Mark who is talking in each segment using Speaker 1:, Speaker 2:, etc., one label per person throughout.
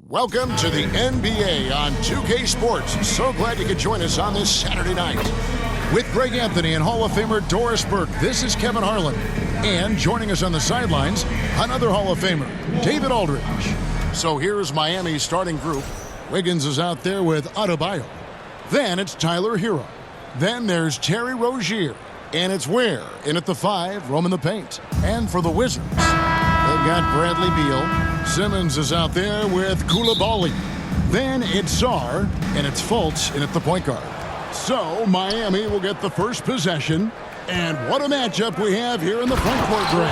Speaker 1: Welcome to the NBA on 2K Sports. So glad you could join us on this Saturday night. With Greg Anthony and Hall of Famer Doris Burke, this is Kevin Harlan. And joining us on the sidelines, another Hall of Famer, David Aldridge. So here's Miami's starting group. Wiggins is out there with Adebayo. Then it's Tyler Hero. Then there's Terry Rozier. And it's Ware in at the 5, roaming the paint. And for the Wizards, they've got Bradley Beal. Simmons is out there with Koulibaly. Then it's Sarr, and it's Fultz in at the point guard. So Miami will get the first possession. And what a matchup we have here in the front court, Greg.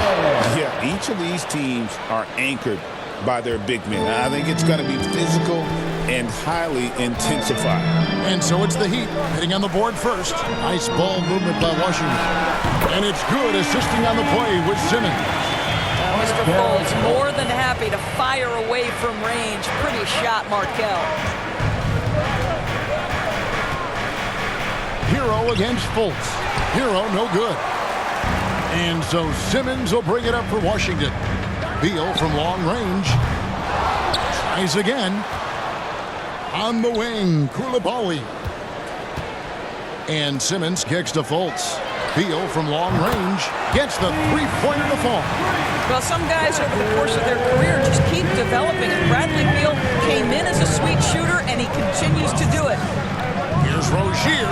Speaker 2: Yeah, each of these teams are anchored by their big men. I think it's going to be physical and highly intensified.
Speaker 1: And so it's the Heat hitting on the board first. Nice ball movement by Washington. And it's good assisting on the play with Simmons.
Speaker 3: Mr. Fultz more than happy to fire away from range. Pretty shot, Markelle.
Speaker 1: Hero against Fultz. Hero no good. And so Simmons will bring it up for Washington. Beal from long range. Tries again. On the wing, Koulibaly. And Simmons kicks to Fultz. Beal from long range gets the three-pointer to fall.
Speaker 3: Well, some guys over the course of their career just keep developing. And Bradley Beal came in as a sweet shooter, and he continues to do it.
Speaker 1: Here's Rozier.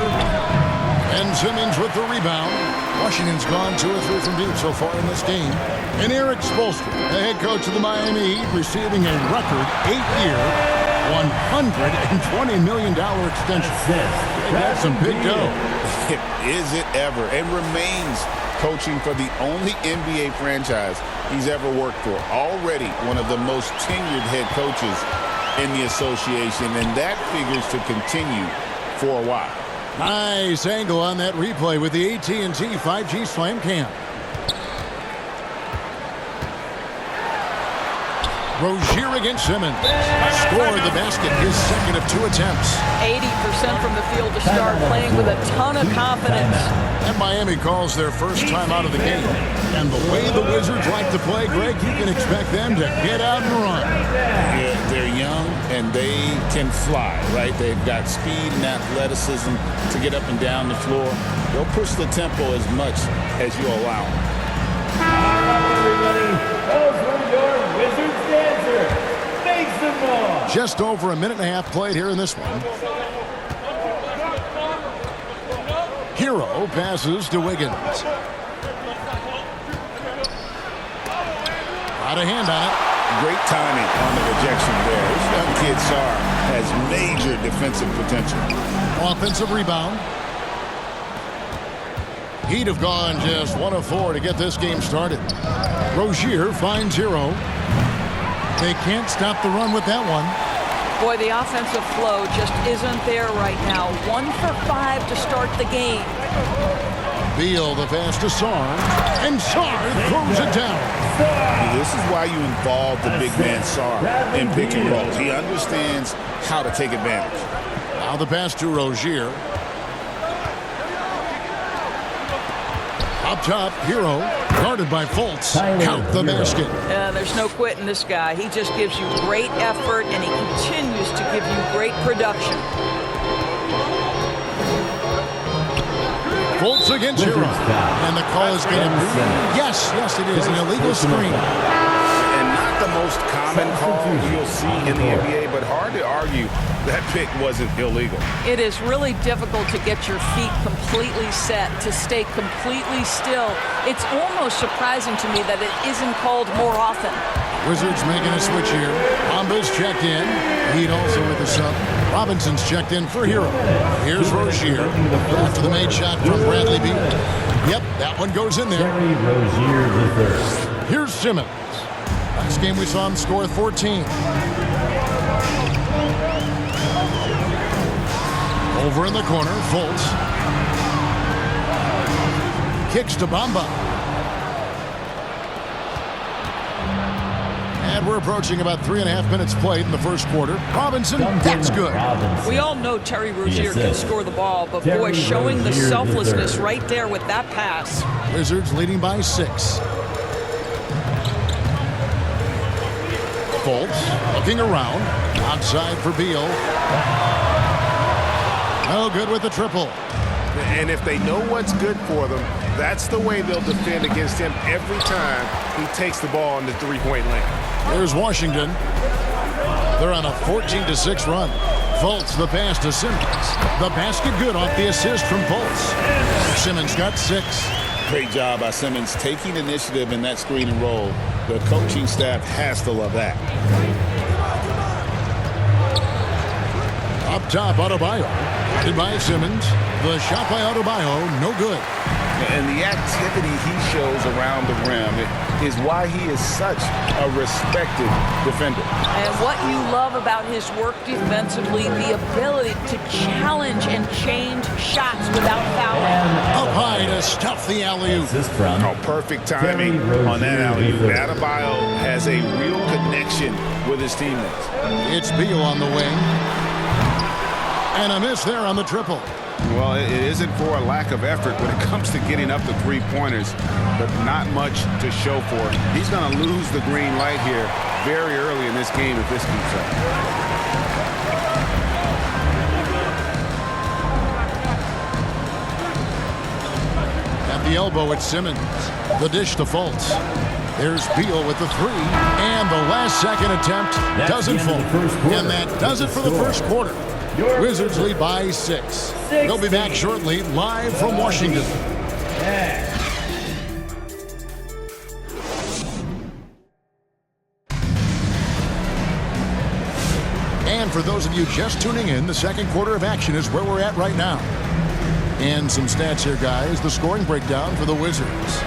Speaker 1: And Simmons with the rebound. Washington's gone 2 or 3 from deep so far in this game. And Eric Spoelstra, the head coach of the Miami Heat, receiving a record 8-year, $120 million extension. That's some big dough.
Speaker 2: Is it ever? And remains coaching for the only NBA franchise he's ever worked for. Already one of the most tenured head coaches in the association, and that figures to continue for a while.
Speaker 1: Nice angle on that replay with the AT&T 5G Slam Cam. Rozier against Simmons. Scored the basket, his second of 2 attempts.
Speaker 3: 80% from the field to start, playing with a ton of confidence.
Speaker 1: And Miami calls their first time out of the game. And the way the Wizards like to play, Greg, you can expect them to get out and run.
Speaker 2: Yeah, they're young and they can fly, right? They've got speed and athleticism to get up and down the floor. They'll push the tempo as much as you allow them.
Speaker 1: Just over a minute and a half played here in this one. Hero passes to Wiggins. Out of hand on it.
Speaker 2: Great timing on the rejection there. This young kid, Sarr, has major defensive potential.
Speaker 1: Offensive rebound. He'd have gone just 1 of 4 to get this game started. Rozier finds Hero. They can't stop the run with that one.
Speaker 3: Boy, the offensive flow just isn't there right now. 1 for 5 to start the game.
Speaker 1: Beal the pass to Sarr. And Sarr throws it down.
Speaker 2: This is why you involve the big man Sarr in pick and rolls. He understands how to take advantage.
Speaker 1: Now the pass to Rozier. Up top, Hero, guarded by Fultz. Count the basket.
Speaker 3: There's no quitting this guy. He just gives you great effort, and he continues to give you great production.
Speaker 1: Fultz against Hero. And the call is going to be, yes, it is, an illegal screen.
Speaker 2: And not the most common call you'll see in the NBA, but hard to argue that pick wasn't illegal.
Speaker 3: It is really difficult to get your feet completely set, to stay completely still. It's almost surprising to me that it isn't called more often.
Speaker 1: Wizards making a switch here. Bamba's checked in. Heat also with the sub. Robinson's checked in for Hero. Here's Rozier. After the made shot from Bradley Beal. Yep, that one goes in there. Here's Simmons. Last game we saw him score 14. Over in the corner, Fultz. Kicks to Bamba. And we're approaching about 3.5 minutes played in the first quarter. Robinson, that's good.
Speaker 3: We all know Terry Rozier can score the ball, but boy, showing the selflessness right there with that pass.
Speaker 1: Wizards leading by 6. Fultz looking around. Outside for Beal. No good with the triple.
Speaker 2: And if they know what's good for them, that's the way they'll defend against him every time he takes the ball in the three-point lane.
Speaker 1: There's Washington. They're on a 14-6 run. Fultz the pass to Simmons. The basket good off the assist from Fultz. Simmons got 6.
Speaker 2: Great job by Simmons taking initiative in that screen and roll. The coaching staff has to love that.
Speaker 1: Up top, Adebayo. Guarded by Simmons. The shot by Adebayo, no good.
Speaker 2: And the activity he shows around the rim is why he is such a respected defender.
Speaker 3: And what you love about his work defensively, the ability to challenge and change shots without fouling.
Speaker 1: Up high to stuff the alley-oop.
Speaker 2: Oh, perfect timing on that alley-oop. Adebayo has a real connection with his teammates.
Speaker 1: It's Beal on the wing. And a miss there on the triple.
Speaker 2: Well, it isn't for a lack of effort when it comes to getting up the three-pointers, but not much to show for it. He's going to lose the green light here very early in this game if this keeps up.
Speaker 1: At the elbow, it's Simmons. The dish to Fultz. There's Beal with the 3. And the last second attempt doesn't fall. And that does it for the first quarter. Wizards lead by 6. They'll be back shortly, live from Washington. And for those of you just tuning in, the second quarter of action is where we're at right now. And some stats here, guys. The scoring breakdown for the Wizards.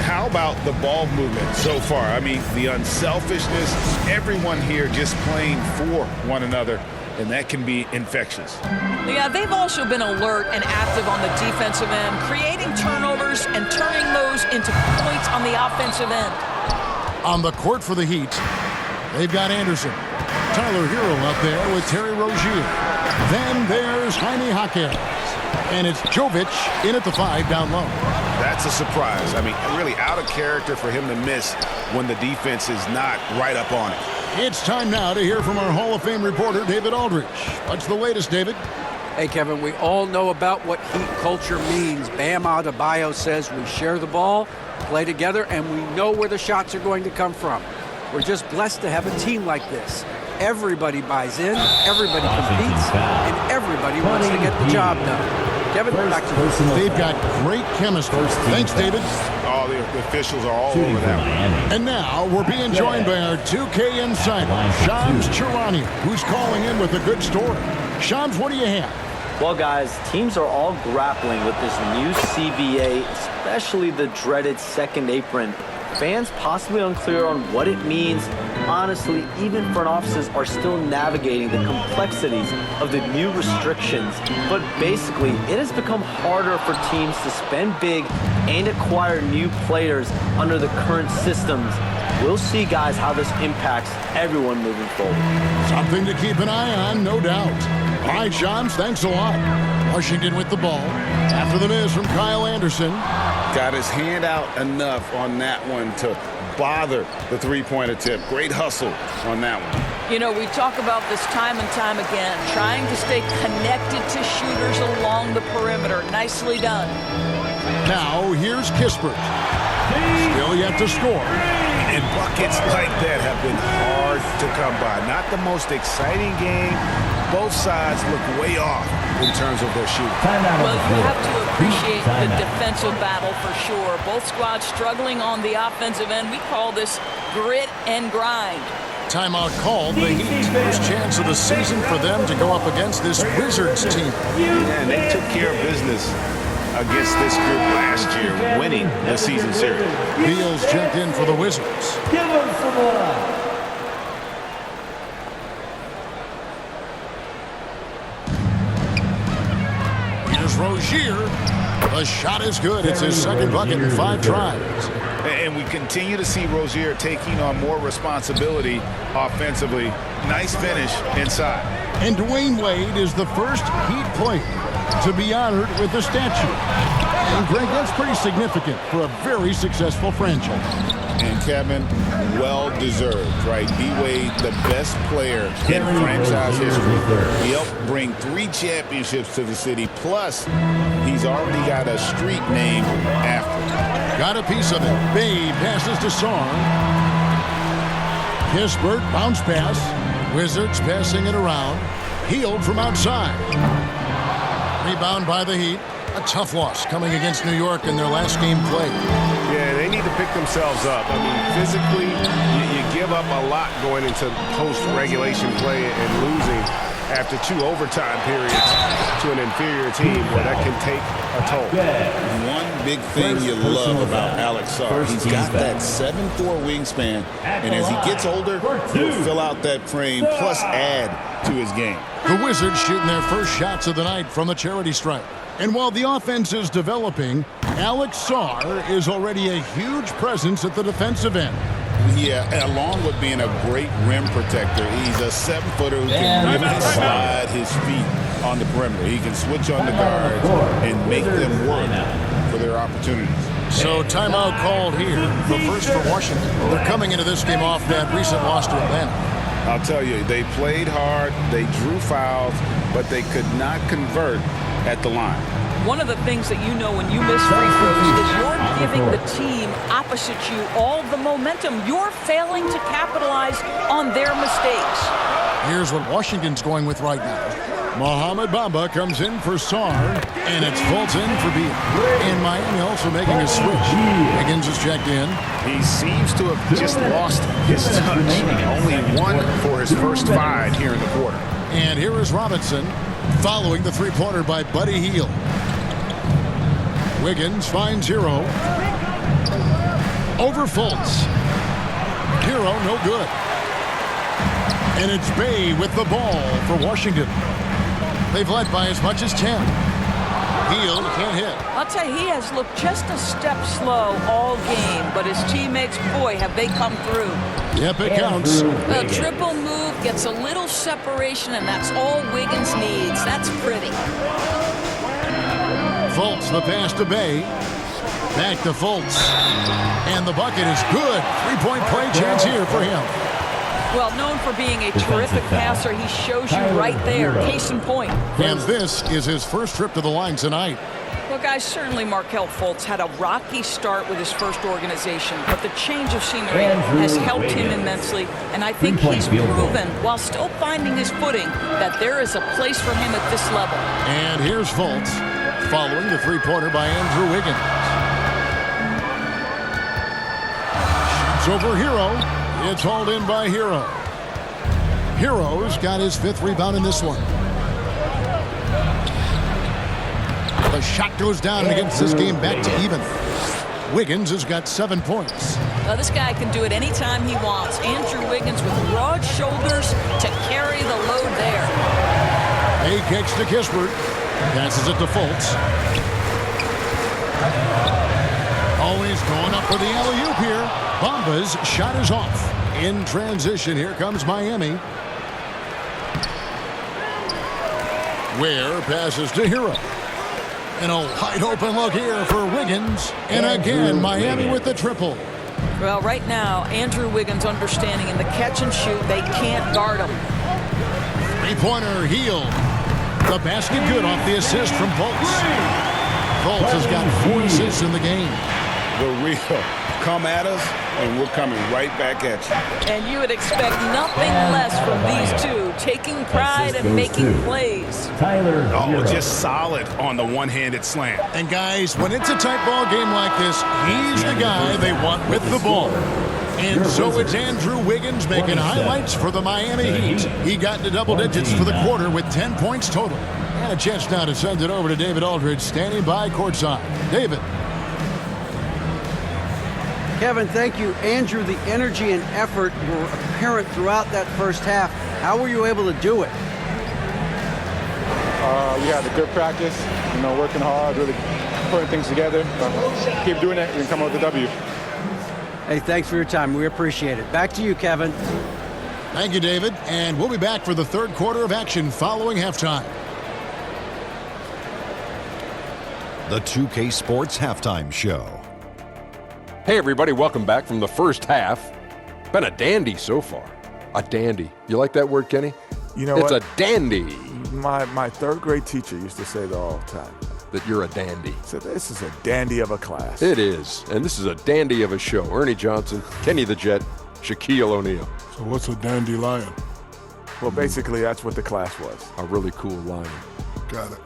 Speaker 2: How about the ball movement so far? I mean, the unselfishness, everyone here just playing for one another. And that can be infectious.
Speaker 3: Yeah, they've also been alert and active on the defensive end, creating turnovers and turning those into points on the offensive end.
Speaker 1: On the court for the Heat, they've got Anderson. Tyler Hero up there with Terry Rozier. Then there's Jaime Jaquez. And it's Jovic in at the 5 down low.
Speaker 2: That's a surprise. I mean, really out of character for him to miss when the defense is not right up on it.
Speaker 1: It's time now to hear from our Hall of Fame reporter, David Aldridge. What's the latest, David?
Speaker 4: Hey, Kevin, we all know about what Heat culture means. Bam Adebayo says we share the ball, play together, and we know where the shots are going to come from. We're just blessed to have a team like this. Everybody buys in, everybody competes, and everybody wants to get the job done. Kevin, back to you.
Speaker 1: They've got great chemistry. Thanks, David.
Speaker 2: All the officials are all over that one.
Speaker 1: And now we're being joined by our 2K insider, Shams Charania, who's calling in with a good story. Shams, what do you have?
Speaker 5: Well, guys, teams are all grappling with this new CBA, especially the dreaded second apron. Fans possibly unclear on what it means. Honestly, even front offices are still navigating the complexities of the new restrictions. But basically, it has become harder for teams to spend big and acquire new players under the current systems. We'll see, guys, how this impacts everyone moving forward.
Speaker 1: Something to keep an eye on, no doubt. All right, Shams, thanks a lot. Washington with the ball. After the miss from Kyle Anderson.
Speaker 2: Got his hand out enough on that one to bother the three-point attempt. Great hustle on that one.
Speaker 3: You know, we talk about this time and time again, trying to stay connected to shooters along the perimeter. Nicely done.
Speaker 1: Now, here's Kispert. Still yet to score.
Speaker 2: And buckets like that have been hard to come by. Not the most exciting game. Both sides look way off in terms of their shooting.
Speaker 3: Well, you have to appreciate the defensive battle for sure. Both squads struggling on the offensive end. We call this grit and grind.
Speaker 1: Timeout called. The Heat. First chance of the season for them to go up against this Wizards team.
Speaker 2: And they took care of business against this group last year, winning the season series.
Speaker 1: Beals jumped in for the Wizards.
Speaker 6: Give him some love.
Speaker 1: Here's Rozier. The shot is good. It's his second bucket in 5 tries.
Speaker 2: And we continue to see Rozier taking on more responsibility offensively. Nice finish inside.
Speaker 1: And Dwayne Wade is the first Heat player to be honored with a statue. And Greg, that's pretty significant for a very successful franchise.
Speaker 2: And Kevin, well-deserved, right? D-Wade, the best player in franchise history. He helped bring 3 championships to the city, plus he's already got a street named after him.
Speaker 1: Got a piece of it. Bay passes to Sarr. Kispert, bounce pass. Wizards passing it around. Hield from outside. Rebound by the Heat. A tough loss coming against New York in their last game played.
Speaker 6: Yeah, they need to pick themselves up. I mean, physically, you give up a lot going into post-regulation play and losing after 2 overtime periods to an inferior team where that can take a toll.
Speaker 2: One big thing you love about Alex Sarr, he's got that 7'4" wingspan, and as he gets older, he'll fill out that frame plus add to his game.
Speaker 1: The Wizards shooting their first shots of the night from the charity stripe. And while the offense is developing, Alex Sarr is already a huge presence at the defensive end.
Speaker 2: Yeah, along with being a great rim protector, he's a 7-footer who can really slide his feet on the perimeter. He can switch on the guards and make them work for their opportunities.
Speaker 1: So timeout called here, the first for Washington. They're coming into this game off that recent loss to Atlanta.
Speaker 6: I'll tell you, they played hard, they drew fouls, but they could not convert at the line.
Speaker 3: One of the things that you know when you miss free throws is you're giving the team opposite you all the momentum. You're failing to capitalize on their mistakes.
Speaker 1: Here's what Washington's going with right now. Mohamed Bamba comes in for Sarr, and it's Fultz in for Beal. And Miami also making a switch. Higgins is checked in.
Speaker 6: He seems to have just lost his touch. Only 1 for his first 5 here in the quarter.
Speaker 1: And here is Robinson following the three-pointer by Buddy Hield. Wiggins finds Hero. Over Fultz. Hero no good. And it's Bay with the ball for Washington. They've led by as much as 10. Hield can't hit.
Speaker 3: I'll tell you, he has looked just a step slow all game, but his teammates, boy, have they come through.
Speaker 1: Yep, it counts.
Speaker 3: The triple move gets a little separation, and that's all Wiggins needs. That's pretty.
Speaker 1: Fultz, the pass to Bay. Back to Fultz. And the bucket is good. 3-point play chance here for him.
Speaker 3: Well, known for being a terrific passer, he shows you right there. Case in point.
Speaker 1: And this is his first trip to the line tonight.
Speaker 3: Well, guys, certainly Markelle Fultz had a rocky start with his first organization, but the change of scenery has helped him immensely, and I think he's proven, while still finding his footing, that there is a place for him at this level.
Speaker 1: And here's Fultz, following the three-pointer by Andrew Wiggins. Shoots over Hero. It's hauled in by Hero. Hero's got his 5th rebound in this one. The shot goes down and gets this game back to even. Wiggins has got 7 points.
Speaker 3: This guy can do it anytime he wants. Andrew Wiggins with broad shoulders to carry the load there.
Speaker 1: He kicks to Kispert. Passes it to Fultz. Always going up for the alley-oop here. Bamba's shot is off. In transition, here comes Miami. Ware passes to Hero. And a wide open look here for Wiggins. And again, Miami with the triple.
Speaker 3: Well, right now, Andrew Wiggins understanding in the catch and shoot, they can't guard him.
Speaker 1: Three-pointer Hield. The basket good off the assist from Fultz. Fultz has got 4 assists in the game.
Speaker 2: The real come at us, and we're coming right back at you.
Speaker 3: And you would expect nothing less from these two, taking pride and making plays.
Speaker 6: Oh, just solid on the one-handed slam.
Speaker 1: And guys, when it's a tight ball game like this, he's the guy they want with the ball. And so it's Andrew Wiggins making highlights for the Miami Heat. He got into double digits for the quarter with 10 points total. And a chance now to send it over to David Aldridge, standing by courtside. David.
Speaker 4: Kevin, thank you. Andrew, the energy and effort were apparent throughout that first half. How were you able to do it?
Speaker 7: We had a good practice, working hard, really putting things together. Keep doing it and come out with the W.
Speaker 4: Hey, thanks for your time. We appreciate it. Back to you, Kevin.
Speaker 1: Thank you, David. And we'll be back for the third quarter of action following halftime. the 2K Sports Halftime Show.
Speaker 8: Hey everybody, welcome back from the first half. Been a dandy so far. A dandy. You like that word, Kenny?
Speaker 9: You know
Speaker 8: it's
Speaker 9: what?
Speaker 8: a dandy.
Speaker 9: My third grade teacher used to say that all the time.
Speaker 8: That you're a dandy.
Speaker 9: So this is a dandy of a class.
Speaker 8: It is. And this is a dandy of a show. Ernie Johnson, Kenny the Jet, Shaquille O'Neal.
Speaker 10: So what's a dandelion?
Speaker 9: Well, basically, that's what the class was.
Speaker 8: A really cool lion.
Speaker 10: Got it.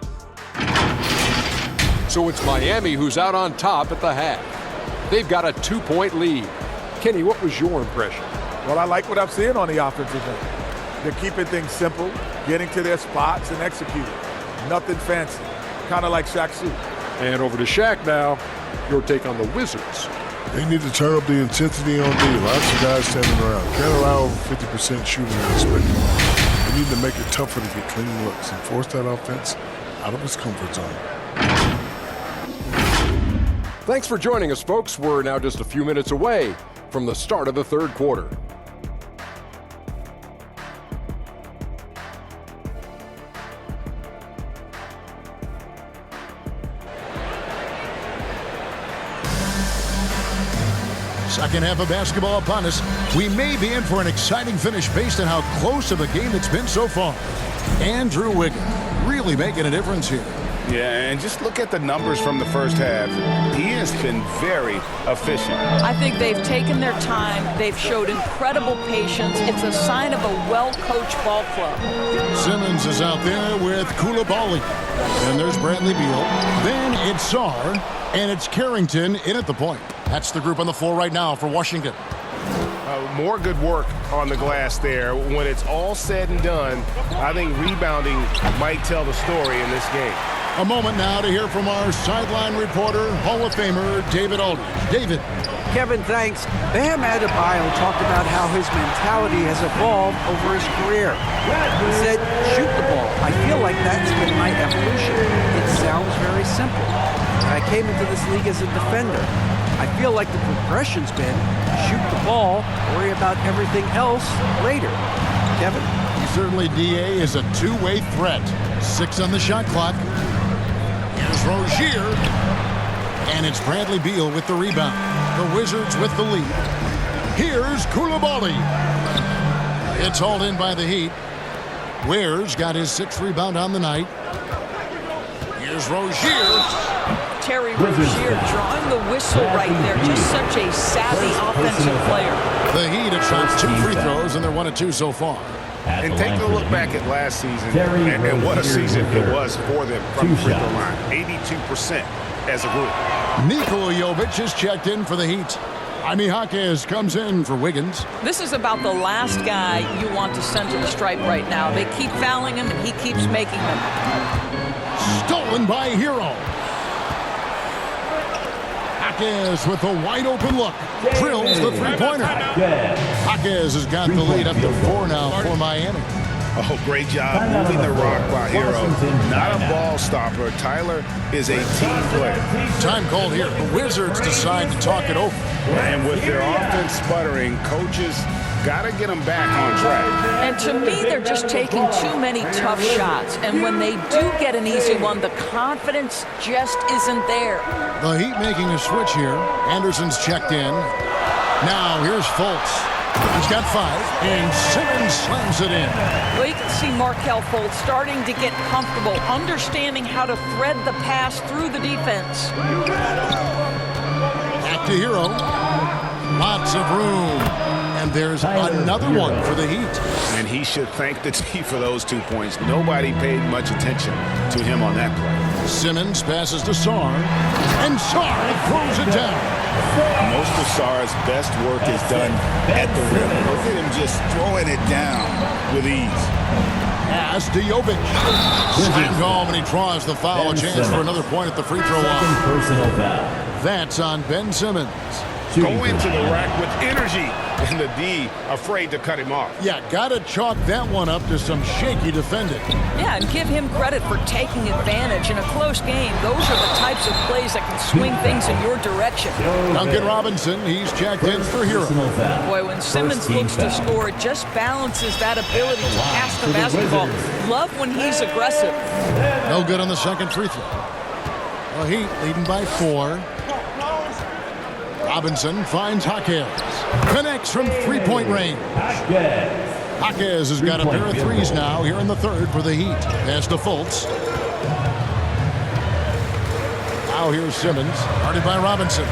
Speaker 8: So it's Miami who's out on top at the half. They've got a 2-point lead. Kenny, what was your impression?
Speaker 9: Well, I like what I'm seeing on the offensive end. They're keeping things simple, getting to their spots and executing. Nothing fancy. Kind of like Shaq Fu.
Speaker 8: And over to Shaq now. Your take on the Wizards.
Speaker 10: They need to turn up the intensity on D. Lots of guys standing around. Can't allow over 50% shooting in this spectrum. They need to make it tougher to get clean looks and force that offense out of its comfort zone.
Speaker 8: Thanks for joining us, folks. We're now just a few minutes away from the start of the third quarter.
Speaker 1: Second half of basketball upon us. We may be in for an exciting finish based on how close of a game it's been so far. Andrew Wiggins really making a difference here.
Speaker 2: Yeah, and just look at the numbers from the first half. He has been very efficient.
Speaker 3: I think they've taken their time. They've showed incredible patience. It's a sign of a well-coached ball club.
Speaker 1: Simmons is out there with Coulibaly. And there's Bradley Beal. Then it's Sarr. And it's Carrington in at the point. That's the group on the floor right now for Washington.
Speaker 6: More good work on the glass there. When it's all said and done, I think rebounding might tell the story in this game.
Speaker 1: A moment now to hear from our sideline reporter, Hall of Famer David Aldridge. David.
Speaker 4: Kevin, thanks. Bam Adebayo talked about how his mentality has evolved over his career. He said, shoot the ball. I feel like that's been my evolution. It sounds very simple. I came into this league as a defender. I feel like the progression's been shoot the ball, worry about everything else later. Kevin?
Speaker 1: Certainly DA is a two-way threat. 6 on the shot clock. Here's Rozier. And it's Bradley Beal with the rebound. The Wizards with the lead. Here's Coulibaly. It's hauled in by the Heat. Ware's got his 6th rebound on the night. Here's Rozier.
Speaker 3: Terry Rozier drawing the whistle right there. Just such a savvy offensive player.
Speaker 1: The Heat have shot 2 free throws, and they're 1 of 2 so far.
Speaker 2: And take a look back at last season, and what a season it was for them from the free throw line. 82% as a group.
Speaker 1: Nikola Jovic is checked in for the Heat. Jaime Jaquez comes in for Wiggins.
Speaker 3: This is about the last guy you want to send to the stripe right now. They keep fouling him, and he keeps making them.
Speaker 1: Stolen by Hero. Jaquez with a wide open look. Drills the three-pointer. Jaquez has got the lead up to 4 now for Miami.
Speaker 2: Oh, great job moving the rock by Hero. Not a ball stopper. Tyler is a team player.
Speaker 1: Time called here. The Wizards decide to talk it over.
Speaker 2: And with their offense sputtering, coaches got to get them back on track.
Speaker 3: And to me, they're just taking too many tough shots. And when they do get an easy one, the confidence just isn't there.
Speaker 1: The Heat making a switch here. Anderson's checked in. Now here's Fultz. He's got 5, and Simmons slams it in.
Speaker 3: Well, you can see Markelle Fultz starting to get comfortable, understanding how to thread the pass through the defense.
Speaker 1: Back to Hero. Lots of room. And there's another one for the Heat.
Speaker 2: And he should thank the team for those 2 points. Nobody paid much attention to him on that play.
Speaker 1: Simmons passes to Sarr, and Sarr throws it down.
Speaker 2: Most of Sarr's best work is done at the rim. Look at him just throwing it down with ease.
Speaker 1: Pass to Jovic. Slam call when he draws the foul. A chance for another point at the free throw line. That's on Ben Simmons.
Speaker 6: Go into the rack with energy, and the D afraid to cut him off.
Speaker 1: Yeah, gotta chalk that one up to some shaky defending.
Speaker 3: Yeah, and give him credit for taking advantage in a close game. Those are the types of plays that can swing things in your direction.
Speaker 1: Duncan Robinson, he's checked in for Hero.
Speaker 3: Boy, when Simmons looks to score, it just balances that ability to pass the basketball. Love when he's aggressive.
Speaker 1: No good on the second free throw. The Heat leading by 4. Robinson finds Jaquez. Connects from three-point range. Jaquez has got a pair of threes now here in the third for the Heat. Pass to Fultz. Now here's Simmons, guarded by Robinson.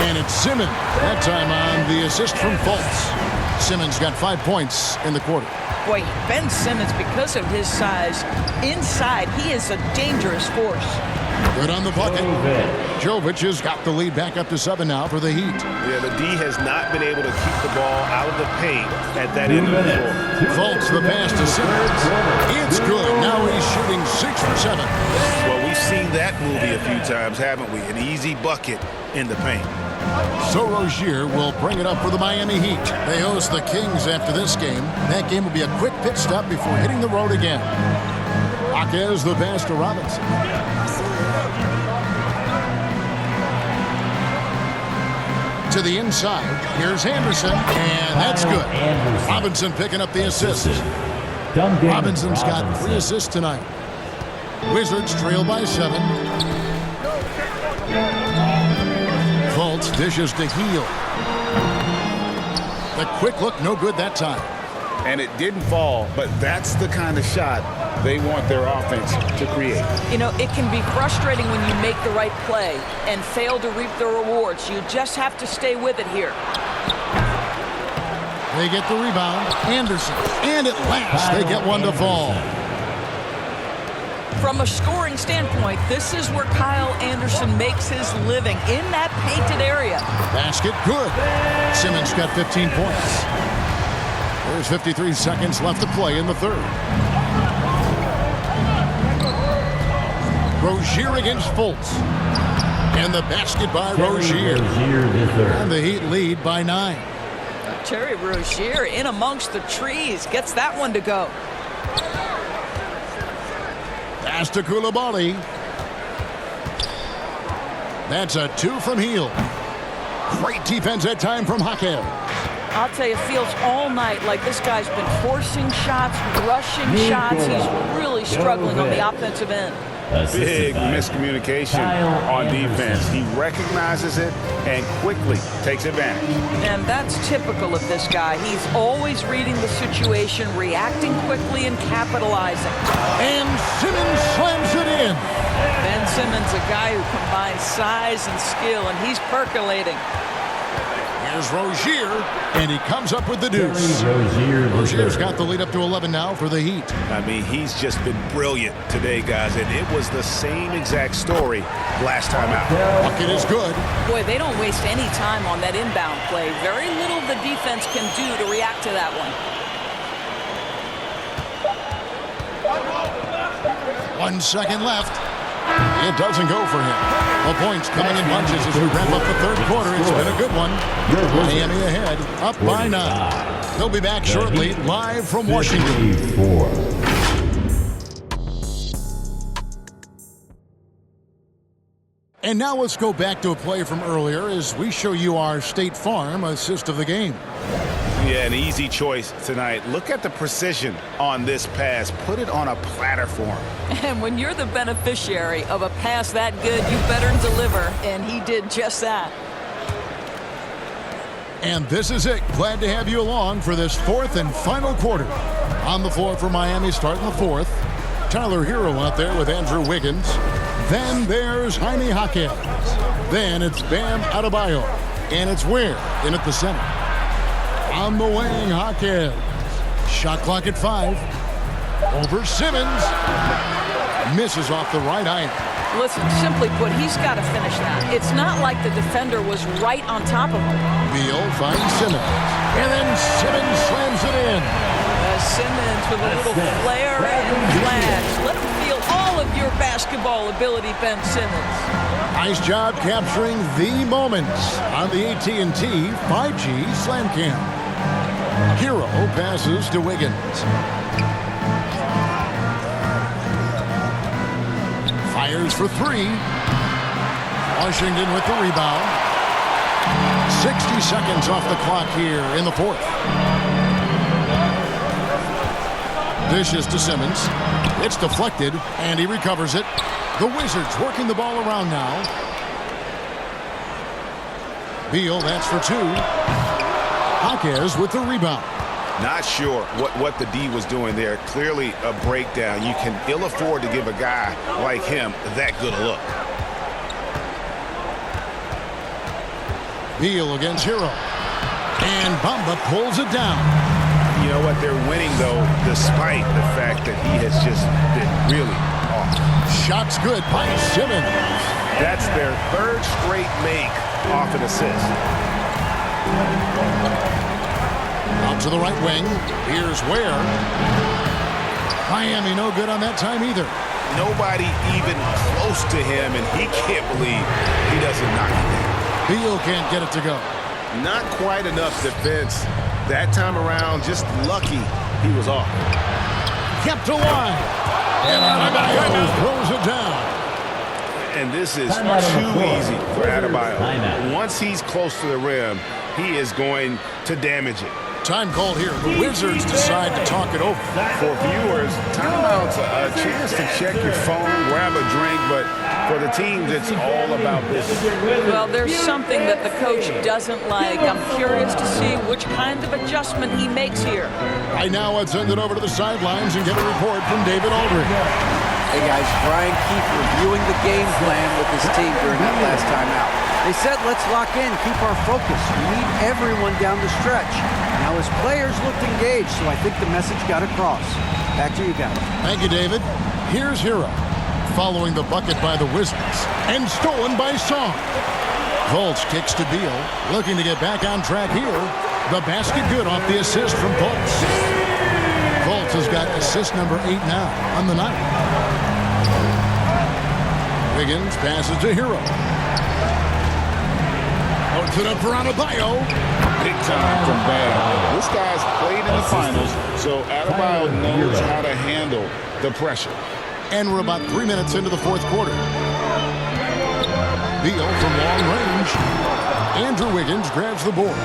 Speaker 1: And it's Simmons, that time on the assist from Fultz. Simmons got 5 points in the quarter.
Speaker 3: Boy, Ben Simmons, because of his size, inside, he is a dangerous force.
Speaker 1: Good on the bucket. Jovic has got the lead back up to 7 now for the Heat.
Speaker 6: Yeah, the D has not been able to keep the ball out of the paint at that end of the floor.
Speaker 1: Fultz the pass to Simmons. It's good. Now he's shooting 6 for 7.
Speaker 2: Well, we've seen that movie a few times, haven't we? An easy bucket in the paint.
Speaker 1: So Rozier will bring it up for the Miami Heat. They host the Kings after this game. That game will be a quick pit stop before hitting the road again. Jaquez the pass to Robinson. To the inside. Here's Anderson, and that's good. Robinson picking up the assist. Robinson's got 3 assists tonight. Wizards trail by 7. Fultz dishes to Hield. The quick look, no good that time.
Speaker 2: And it didn't fall, but that's the kind of shot they want their offense to create.
Speaker 3: You know, it can be frustrating when you make the right play and fail to reap the rewards. You just have to stay with it here.
Speaker 1: They get the rebound. Anderson. And at last, they get one to fall.
Speaker 3: From a scoring standpoint, this is where Kyle Anderson makes his living, in that painted area.
Speaker 1: Basket good. Simmons got 15 points. There's 53 seconds left to play in the third. Rozier against Fultz. And the basket by Rozier. And the Heat lead by 9.
Speaker 3: Terry Rozier in amongst the trees. Gets that one to go.
Speaker 1: Pass to Coulibaly. That's a 2 from Hield. Great defense that time from Jaquez.
Speaker 3: I'll tell you, it feels all night like this guy's been forcing shots, rushing shots. He's really struggling on the offensive end.
Speaker 2: Big miscommunication on defense. He recognizes it and quickly takes advantage.
Speaker 3: And that's typical of this guy. He's always reading the situation, reacting quickly, and capitalizing.
Speaker 1: And Simmons slams it in.
Speaker 3: Ben Simmons, a guy who combines size and skill, and he's percolating.
Speaker 1: Here's Rozier, and he comes up with the deuce. Rozier's got the lead up to 11 now for the Heat.
Speaker 2: I mean, he's just been brilliant today, guys, and it was the same exact story last time out.
Speaker 1: Bucket is good.
Speaker 3: Boy, they don't waste any time on that inbound play. Very little the defense can do to react to that one.
Speaker 1: 1 second left. It doesn't go for him. The points coming in bunches as we wrap up the third quarter. It's been a good one. Miami ahead, up by 9. They'll be back shortly, live from Washington. And now let's go back to a play from earlier as we show you our State Farm assist of the game.
Speaker 2: Yeah, an easy choice tonight. Look at the precision on this pass. Put it on a platter for him.
Speaker 3: And when you're the beneficiary of a pass that good, you better deliver. And he did just that.
Speaker 1: And this is it. Glad to have you along for this fourth and final quarter. On the floor for Miami starting the fourth. Tyler Hero out there with Andrew Wiggins. Then there's Jaime Jaquez. Then it's Bam Adebayo. And it's Ware in at the center. On the wing, Jaquez. Shot clock at 5. Over Simmons. Misses off the right iron.
Speaker 3: Listen, simply put, he's got to finish that. It's not like the defender was right on top of him.
Speaker 1: Beal finds Simmons. And then Simmons slams it in.
Speaker 3: Simmons with a little flair and flash. Let him feel all of your basketball ability, Ben Simmons.
Speaker 1: Nice job capturing the moments on the AT&T 5G Slam Cam. Hero passes to Wiggins. Fires for 3. Washington with the rebound. 60 seconds off the clock here in the fourth. Dishes to Simmons. It's deflected, and he recovers it. The Wizards working the ball around now. Beal, that's for two. Jaquez with the rebound.
Speaker 2: Not sure what the D was doing there. Clearly a breakdown. You can ill afford to give a guy like him that good a look.
Speaker 1: Beal against Hero. And Bamba pulls it down.
Speaker 2: You know what? They're winning, though, despite the fact that he has just been really off.
Speaker 1: Shot's good by Simmons.
Speaker 6: That's their third straight make off an assist.
Speaker 1: Out to the right wing. Here's Ware. Miami no good on that time either.
Speaker 2: Nobody even close to him, and he can't believe he doesn't knock it down.
Speaker 1: Beal can't get it to go.
Speaker 2: Not quite enough defense that time around. Just lucky he was off.
Speaker 1: Kept alive. And Adebayo throws it down.
Speaker 2: And this is too easy for Adebayo. Once he's close to the rim, he is going to damage it.
Speaker 1: Time called here. The Wizards decide to talk it over.
Speaker 2: For viewers, timeout's a chance to check your phone, grab a drink, but for the teams, it's all about this.
Speaker 3: Well, there's something that the coach doesn't like. I'm curious to see which kind of adjustment he makes here.
Speaker 1: Right now, let's send it over to the sidelines and get a report from David Aldridge.
Speaker 4: Hey guys, Brian Keefe reviewing the game plan with his team during that last timeout. They said, let's lock in, keep our focus. We need everyone down the stretch. Now his players looked engaged, so I think the message got across. Back to you guys.
Speaker 1: Thank you, David. Here's Hero, following the bucket by the Wizards, and stolen by Song. Fultz kicks to Beal, looking to get back on track here. The basket good off the assist from Fultz. Fultz has got assist number 8 now on the night. Wiggins passes to Hero. Puts it up for Adebayo.
Speaker 2: Big time from Bam. This guy's played in the finals, so Adebayo knows how to handle the pressure.
Speaker 1: And we're about 3 minutes into the fourth quarter. Beal from long range. Andrew Wiggins grabs the board.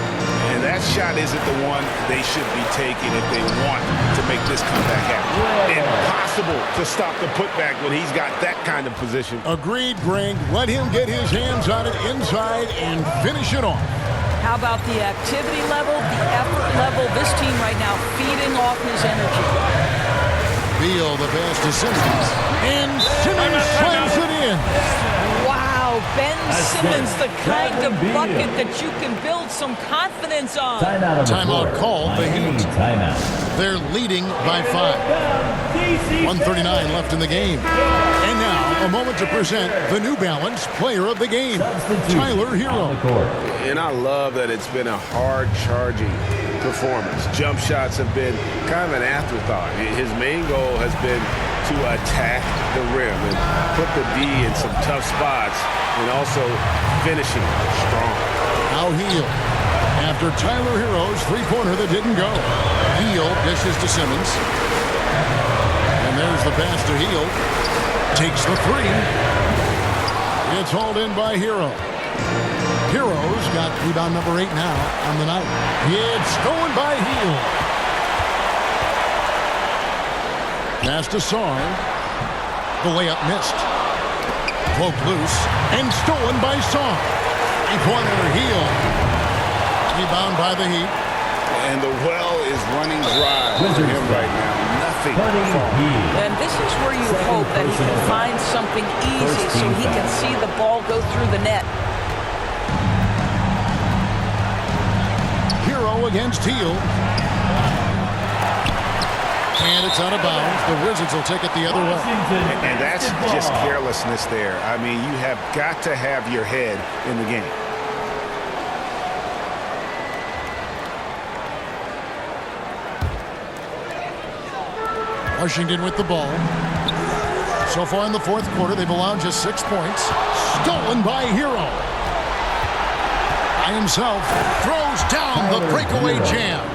Speaker 2: And that shot isn't the one they should be taking if they want to make this comeback happen. Impossible to stop the putback when he's got that kind of position.
Speaker 1: Agreed, Greg. Let him get his hands on it inside and finish it off.
Speaker 3: How about the activity level, the effort level? This team right now feeding off his energy.
Speaker 1: Beal, the pass to Simmons. And Simmons slams it in.
Speaker 3: Wow, Ben Simmons, the kind of bucket that you can build some confidence on.
Speaker 1: Timeout called, the Heat. They're leading by 5. 1:39 left in the game. And now, a moment to present the New Balance Player of the Game, Tyler Hero.
Speaker 2: And I love that it's been a hard-charging performance. Jump shots have been kind of an afterthought. His main goal has been to attack the rim and put the D in some tough spots and also finishing strong.
Speaker 1: Now Hield. After Tyler Hero's three-pointer that didn't go. Hield dishes to Simmons. And there's the pass to Hield. Takes the three. It's hauled in by Hero. Hero's got rebound number 8 now on the night. It's stolen by Hield. Pass to Sarr. The layup missed. Poked loose and stolen by Sarr. Three-pointer Hield. Rebound by the Heat.
Speaker 2: And the well is running dry for him right now. Nothing.
Speaker 3: And this is where you hope that he can find something easy so he can see the ball go through the net.
Speaker 1: Hero against Hield. And it's out of bounds. The Wizards will take it the other way.
Speaker 2: And that's just carelessness there. I mean, you have got to have your head in the game.
Speaker 1: Washington with the ball. So far in the fourth quarter, they've allowed just 6 points. Stolen by Hero. By himself, throws down the breakaway jam.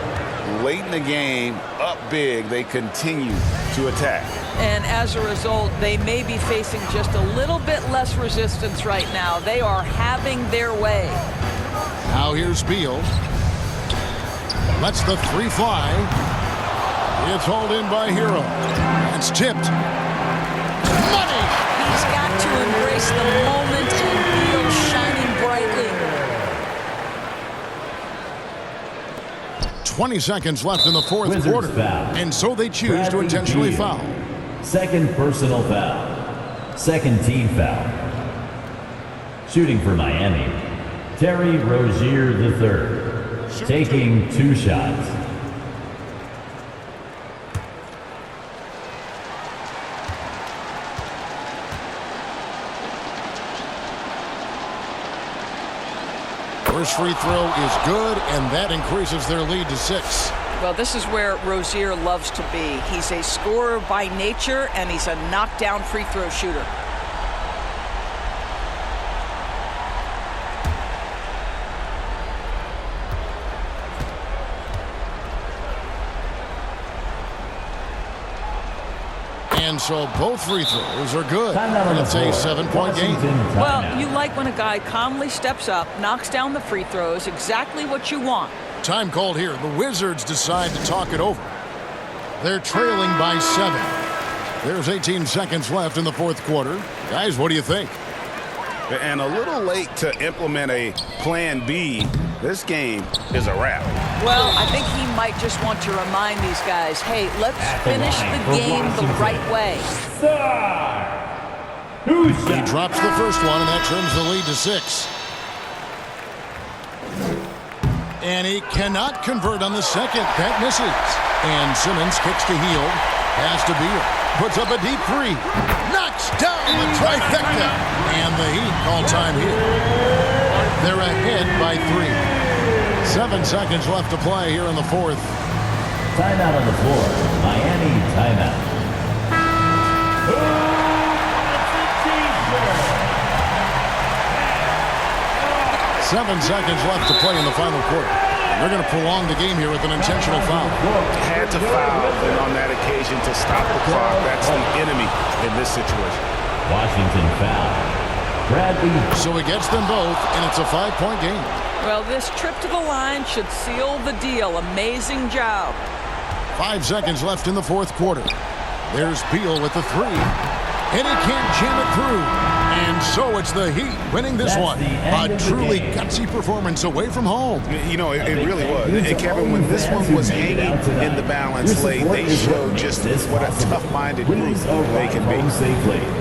Speaker 2: Late in the game, up big, they continue to attack.
Speaker 3: And as a result, they may be facing just a little bit less resistance right now. They are having their way.
Speaker 1: Now here's Beal. Lets the three fly. It's hauled in by Hero. It's tipped. Money!
Speaker 3: He's got to embrace the moment and feel shining brightly.
Speaker 1: 20 seconds left in the fourth quarter.
Speaker 11: Foul.
Speaker 1: And so they choose to intentionally foul.
Speaker 11: Second personal foul. Second team foul. Shooting for Miami, Terry Rozier III, taking 2 shots.
Speaker 1: First free throw is good, and that increases their lead to 6.
Speaker 3: Well, this is where Rozier loves to be. He's a scorer by nature, and he's a knockdown free throw shooter.
Speaker 1: And so both free throws are good. And it's a 7-point game.
Speaker 3: Well, you like when a guy calmly steps up, knocks down the free throws, exactly what you want.
Speaker 1: Time called here. The Wizards decide to talk it over. They're trailing by 7. There's 18 seconds left in the fourth quarter. Guys, what do you think?
Speaker 2: And a little late to implement a plan B. This game is a wrap.
Speaker 3: Well, I think he might just want to remind these guys, hey, let's finish the game the right way.
Speaker 1: He drops the first one, and that trims the lead to 6. And he cannot convert on the second. That misses. And Simmons kicks to Hield. Pass to Beal. Puts up a deep 3. Knocks down the trifecta. And the Heat call time here. They're ahead by 3. 7 seconds left to play here in the fourth.
Speaker 11: Timeout on the floor. Miami timeout.
Speaker 1: 7 seconds left to play in the final quarter. They're going to prolong the game here with an intentional foul.
Speaker 2: Had to foul, and on that occasion to stop the clock. That's the enemy in this situation.
Speaker 11: Washington foul. Bradley.
Speaker 1: So he gets them both, and it's a 5-point game.
Speaker 3: Well, this trip to the line should seal the deal. Amazing job.
Speaker 1: 5 seconds left in the fourth quarter. There's Beal with the 3. And he can't jam it through. And so it's the Heat winning this one. A truly gutsy performance away from home.
Speaker 2: You know, it really was. And Kevin, when this one was hanging in the balance late, they showed just what a tough-minded group they can be.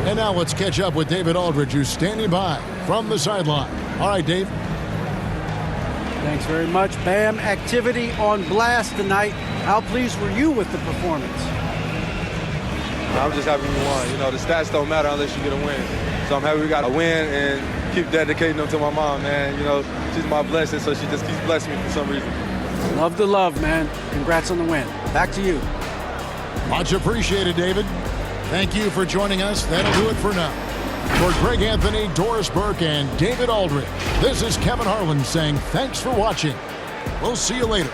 Speaker 1: And now let's catch up with David Aldridge, who's standing by from the sideline. All right, Dave.
Speaker 4: Thanks very much. Bam, activity on blast tonight. How pleased were you with the performance?
Speaker 7: I'm just happy we won. You know, the stats don't matter unless you get a win. So I'm happy we got a win and keep dedicating them to my mom, man. You know, she's my blessing, so she just keeps blessing me for some reason.
Speaker 4: Love the love, man. Congrats on the win. Back to you.
Speaker 1: Much appreciated, David. Thank you for joining us. That'll do it for now. For Greg Anthony, Doris Burke, and David Aldridge, this is Kevin Harlan saying thanks for watching. We'll see you later.